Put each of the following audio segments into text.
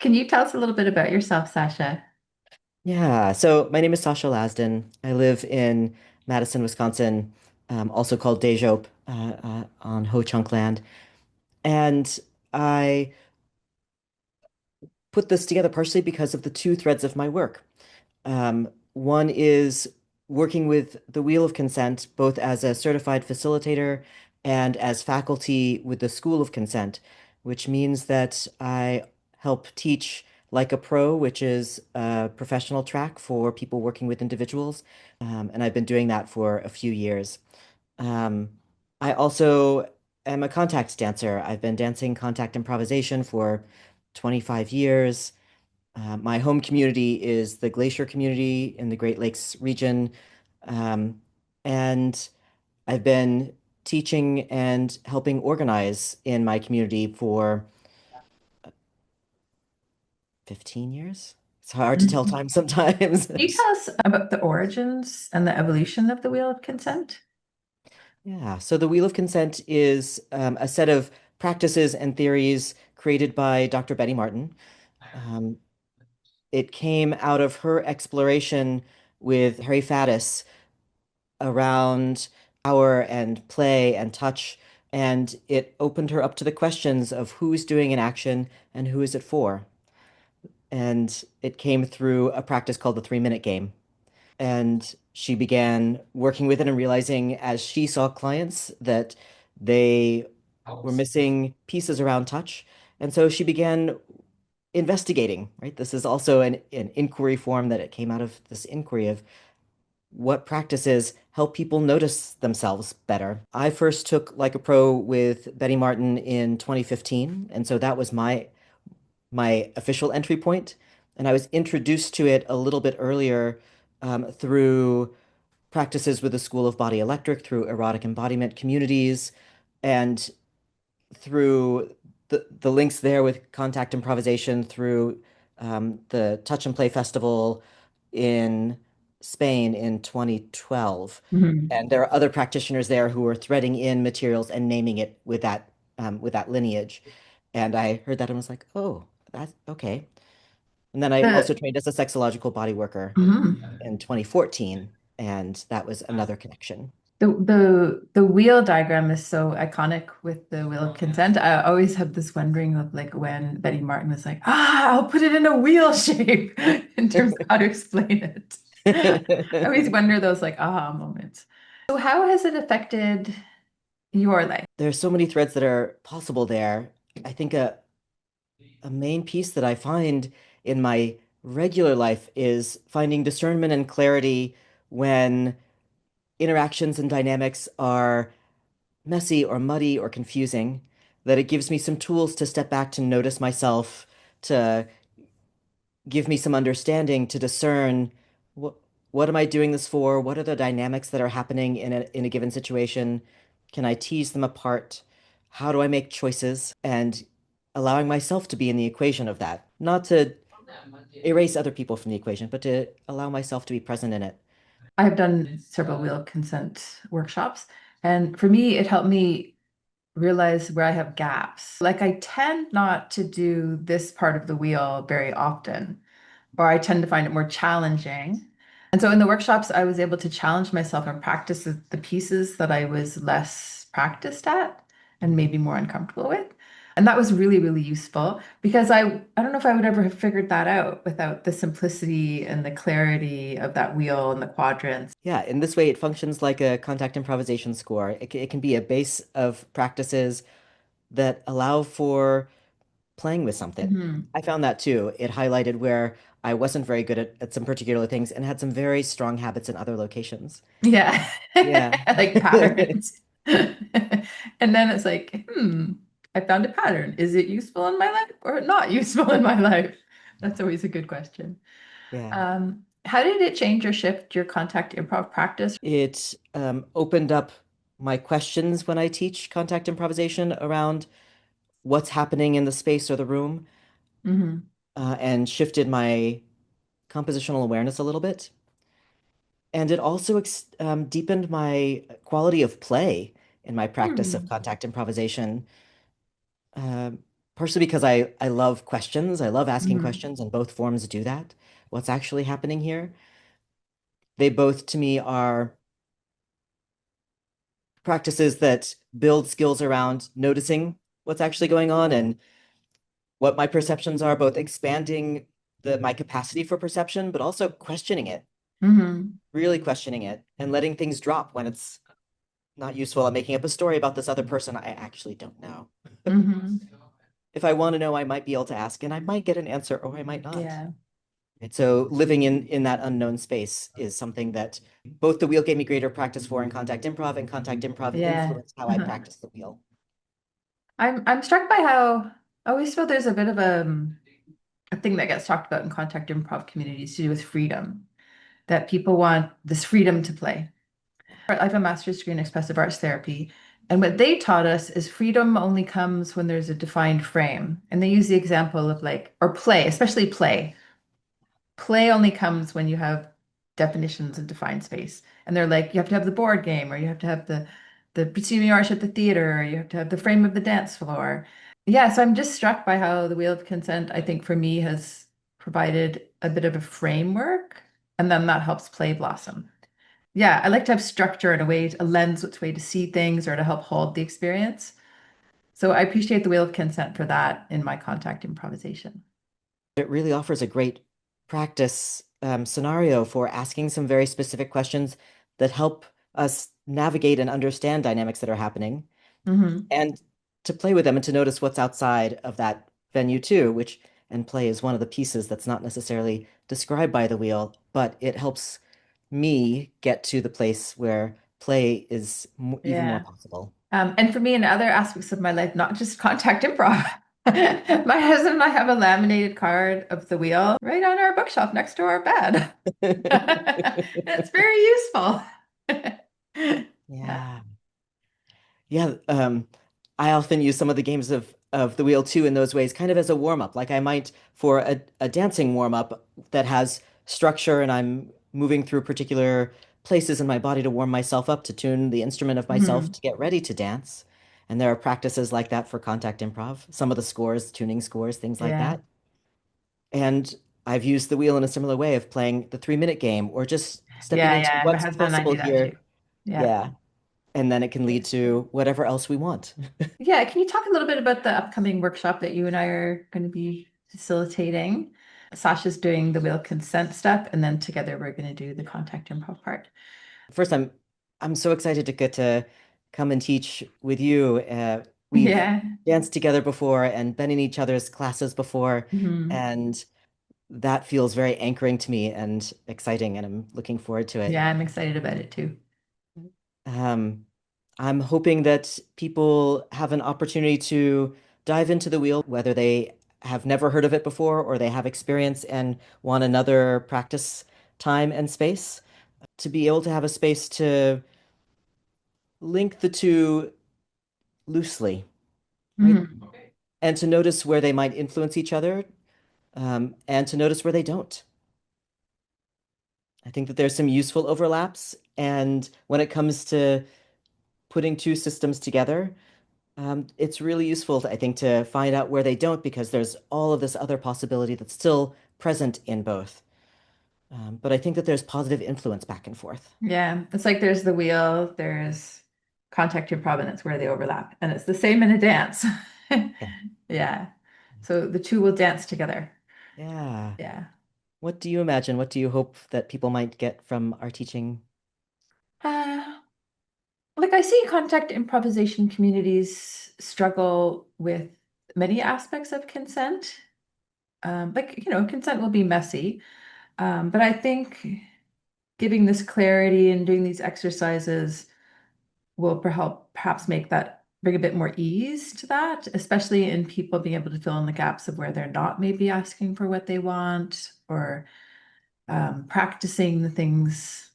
Can you tell us a little bit about yourself, Sasha? Yeah, so my name is Sasha Lasdon. I live in Madison, Wisconsin, also called Dejope, on Ho Chunk land. And I put this together partially because of the two threads of my work. One is working with the Wheel of Consent, both as a certified facilitator and as faculty with the School of Consent, which means that I help teach like a pro, which is a professional track for people working with individuals. And I've been doing that for a few years. Um, I also am a contact dancer. I've been dancing contact improvisation for 25 years. My home community is the glacier community in the Great Lakes region. Um, and I've been teaching and helping organize in my community for 15 years. It's hard to tell Mhm. time sometimes. Can you tell us about the origins and the evolution of the Wheel of Consent? Yeah, so the Wheel of Consent is a set of practices and theories created by Dr. Betty Martin. Um, it came out of her exploration with Harry Faddis around power and play and touch, and it opened her up to the questions of who's doing an action and who is it for. And it came through a practice called the 3 minute game. And she began working with it and realizing as she saw clients that they were missing pieces around touch. And so she began investigating, right? This is also an inquiry form that it came out of this inquiry of what practices help people notice themselves better. I first took Like a Pro with Betty Martin in 2015, and so that was my official entry point. And I was introduced to it a little bit earlier through practices with the School of Body Electric, through erotic embodiment communities, and through the links there with contact improvisation through the Touch and Play Festival in Spain in 2012. Mhm. And there are other practitioners there who are threading in materials and naming it with that lineage. And I heard that and was like, oh, that's okay. And then I also The trained as a sexological body worker mhm. in 2014, and that was another connection. The wheel diagram is so iconic with the Wheel of Consent. I always have this wondering of like when Betty Martin was like, I'll put it in a wheel shape in terms of how to explain it. I always wonder those like aha moments. So how has it affected your life? There's so many threads that are possible there. I think a main piece that I find in my regular life is finding discernment and clarity when interactions and dynamics are messy or muddy or confusing, that it gives me some tools to step back to notice myself, to give me some understanding to discern what what am I doing this for? What are the dynamics that are happening in a given situation? Can I tease them apart? How do I make choices? And allowing myself to be in the equation of that, not to erase other people from the equation, but to allow myself to be present in it. I've done several wheel consent workshops, and for me, it helped me realize where I have gaps. Like I tend not to do this part of the wheel very often, or I tend to find it more challenging. And so in the workshops, I was able to challenge myself and practice the pieces that I was less practiced at and maybe more uncomfortable with. And that was really, really useful because I don't know if I would ever have figured that out without the simplicity and the clarity of that wheel and the quadrants. Yeah, in this way, it functions like a contact improvisation score. It can be a base of practices that allow for playing with something. Mhm. I found that too. It highlighted where I wasn't very good at some particular things and had some very strong habits in other locations. Yeah, Yeah. like patterns. And then it's like, I found a pattern. Is it useful in my life or not useful in my life? That's always a good question. Yeah. How did it change or shift your contact improv practice? It opened up my questions when I teach contact improvisation around what's happening in the space or the room, Hmm. and shifted my compositional awareness a little bit. And it also deepened my quality of play in my practice of Hmm. contact improvisation. partially because I love questions. I love asking Mhm. questions, and both forms do that. What's actually happening here? They both, to me, are practices that build skills around noticing what's actually going on and what my perceptions are, both expanding my capacity for perception, but also questioning it, Mhm. really questioning it, and letting things drop when it's not useful. I'm making up a story about this other person I actually don't know. Mhm. If I want to know, I might be able to ask, and I might get an answer, or I might not. Yeah. And so living in that unknown space is something that both the wheel gave me greater practice for in contact improv, and contact improv Yeah. influenced how I practice the wheel. I'm struck by how I always feel there's a bit of a thing that gets talked about in contact improv communities to do with freedom, that people want this freedom to play. I have a master's degree in expressive arts therapy, and what they taught us is freedom only comes when there's a defined frame. And they use the example of like, or play, especially play. Play only comes when you have definitions of defined space. And they're like, you have to have the board game, or you have to have the perceiving arts at the theater, or you have to have the frame of the dance floor. Yeah, so I'm just struck by how the Wheel of Consent, I think for me, has provided a bit of a framework, and then that helps play blossom. Yeah, I like to have structure and a way, a lens, which way to see things or to help hold the experience. So I appreciate the Wheel of Consent for that in my contact improvisation. It really offers a great practice scenario for asking some very specific questions that help us navigate and understand dynamics that are happening Hmm. and to play with them and to notice what's outside of that venue too, which and play is one of the pieces that's not necessarily described by the wheel, but it helps me get to the place where play is even more Yeah. possible. And for me, in other aspects of my life, not just contact improv. My husband and I have a laminated card of the wheel right on our bookshelf next to our bed. It's very useful. Yeah. Yeah. Yeah, I often use some of the games of the wheel too in those ways, kind of as a warm up. Like I might for a dancing warm up that has structure and I'm moving through particular places in my body to warm myself up, to tune the instrument of myself Hmm. to get ready to dance. And there are practices like that for contact improv, some of the scores, tuning scores, things like Yeah. that. And I've used the wheel in a similar way of playing the 3 minute game or just stepping Yeah. into Yeah. My what's husband and I possible do that too. here. Yeah. Yeah. And then it can lead to whatever else we want. Yeah. Can you talk a little bit about the upcoming workshop that you and I are going to be facilitating? Sasha's doing the wheel consent step, and then together we're going to do the contact improv part. First, I'm so excited to get to come and teach with you. We've Yeah. danced together before and been in each other's classes before, Hmm. and that feels very anchoring to me and exciting, and I'm looking forward to it. Yeah, I'm excited about it too. Um, I'm hoping that people have an opportunity to dive into the wheel, whether they have never heard of it before or they have experience and want another practice time and space, to be able to have a space to link the two loosely, right? Mhm. And to notice where they might influence each other, and to notice where they don't. I think that there's some useful overlaps, and when it comes to putting two systems together, it's really useful, I think, to find out where they don't because there's all of this other possibility that's still present in both. But I think that there's positive influence back and forth. Yeah, it's like there's the wheel, there's contact improv, and it's where they overlap. And it's the same in a dance. Yeah. Yeah. So the two will dance together. Yeah. Yeah. What do you imagine? What do you hope that people might get from our teaching? Uh, like I see contact improvisation communities struggle with many aspects of consent. Consent will be messy. But I think giving this clarity and doing these exercises will help perhaps make that bring a bit more ease to that, especially in people being able to fill in the gaps of where they're not maybe asking for what they want or practicing the things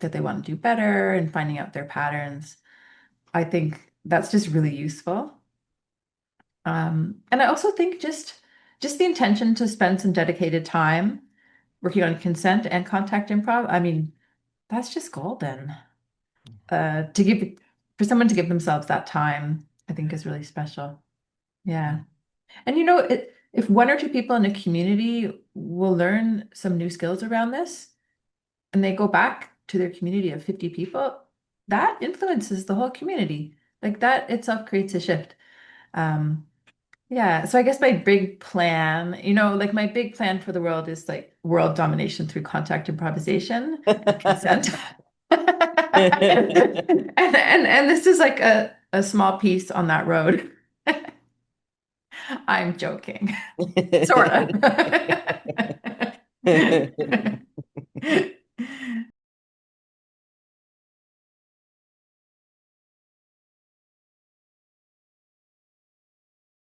that they want to do better and finding out their patterns. I think that's just really useful. And I also think just the intention to spend some dedicated time working on consent and contact improv. I mean, that's just golden. To give for someone to give themselves that time, I think is really special. Yeah. Yeah. And if one or two people in a community will learn some new skills around this and they go back to their community of 50 people, that influences the whole community. Like that itself creates a shift. Um, yeah, so I guess my big plan, like my big plan for the world is like world domination through contact improvisation and consent. And this is like a small piece on that road. I'm joking. Sort of.